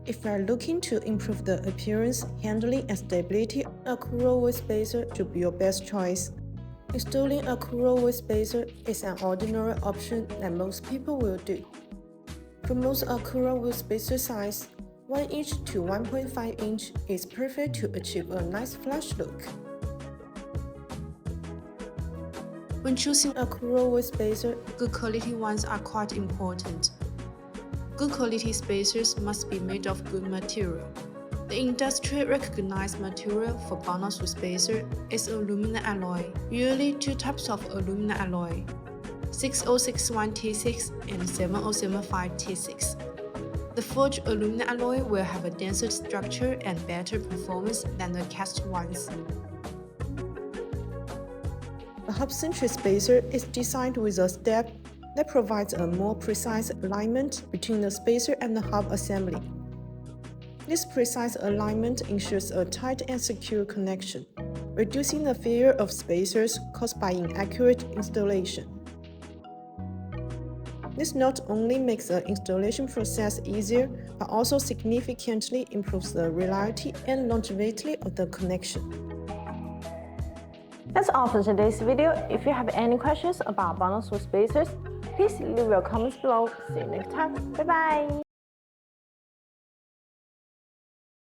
If you are looking to improve the appearance, handling, and stability, Acura wheel spacer should be your best choice. Installing Acura wheel spacer is an ordinary option that most people will do. For most Acura wheel spacer size, 1 inch to 1.5 inch is perfect to achieve a nice flush look. When choosing Acura wheel spacer, good quality ones are quite important. Good quality spacers must be made of good material. The industry-recognized material for BONOSS wheel spacer is aluminum alloy, usually two types of aluminum alloy, 6061T6 and 7075T6. The forged aluminum alloy will have a denser structure and better performance than the cast ones. A hub-centric spacer is designed with a step that provides a more precise alignment between the spacer and the hub assembly. This precise alignment ensures a tight and secure connection, reducing the failure of spacers caused by inaccurate installation. This not only makes the installation process easier, but also significantly improves the reliability and longevity of the connection. That's all for today's video. If you have any questions about BONOSS wheel spacers, please leave your comments below. See you next time. Bye bye!